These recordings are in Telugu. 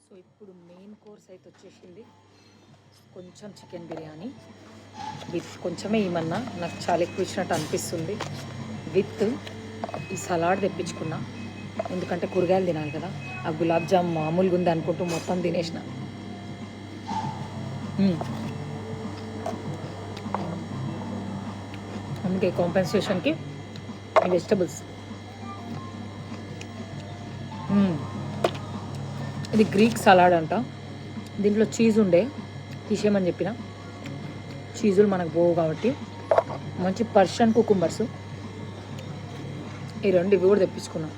సో ఇప్పుడు మెయిన్ కోర్స్ అయితే వచ్చేసింది. కొంచెం చికెన్ బిర్యానీ విత్ కొంచెమే ఏమన్నా నాకు చాలా ఎక్కువ ఇచ్చినట్టు అనిపిస్తుంది. విత్ ఈ సలాడ్ తెప్పించుకున్నా, ఎందుకంటే కూరగాయలు తినాలి కదా. ఆ గులాబ్ జామ్ మామూలుగా ఉంది అనుకుంటూ మొత్తం తినేసిన. అందుకే కాంపెన్సేషన్కి ఈ వెజిటబుల్స్. ఇది గ్రీక్ సలాడ్ అంట. దీంట్లో చీజ్ ఉండే తీసేయమని చెప్పిన, చీజులు మనకు పోవు కాబట్టి మంచి పర్షియన్ కుకుంబర్స్ ఈ రెండు ఇవి కూడా తెప్పించుకున్నాం.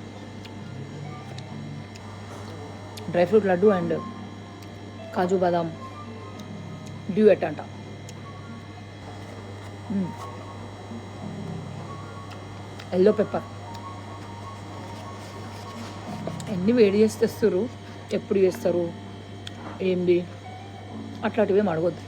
Dry fruit laddu and kaju badam duet అంట. ఎల్లో పెప్పర్ ఎన్ని వేడి చేసి తెస్తారు, ఎప్పుడు చేస్తారు ఏంది అట్లాంటివి ఏమి అడగొద్దు.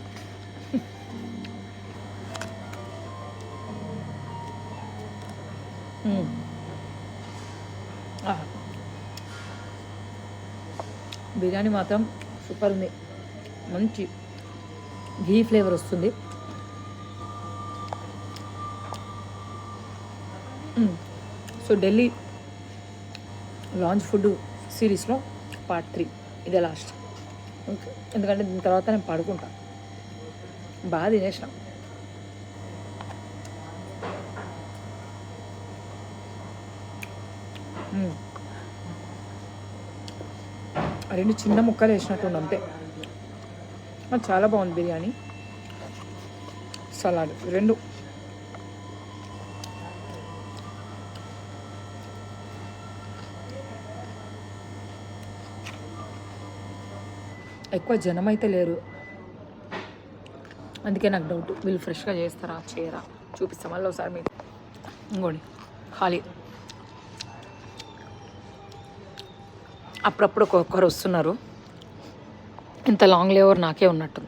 బిర్యానీ మాత్రం సూపర్ ఉంది, మంచి ఘీ ఫ్లేవర్ వస్తుంది. సో ఢిల్లీ లాంచ్ ఫుడ్ సిరీస్లో పార్ట్ 3 ఇదే లాస్ట్. ఓకే, ఎందుకంటే దీని తర్వాత నేను పడుకుంటా. బాగా తినేసిన. రెండు చిన్న ముక్కలు వేసినట్టు అంతే. చాలా బాగుంది బిర్యానీ, సలాడ్ రెండు. ఎక్కువ జనం అయితే లేరు, అందుకే నాకు డౌట్ వీళ్ళు ఫ్రెష్గా చేస్తారా చేయరా. చూపిస్తాం మళ్ళీ ఒకసారి మీకు. ఇంకోండి ఖాళీ. అప్పుడప్పుడు ఒక్కొక్కరు వస్తున్నారు. ఇంత లాంగ్ లేవర్ నాకే ఉన్నట్టు.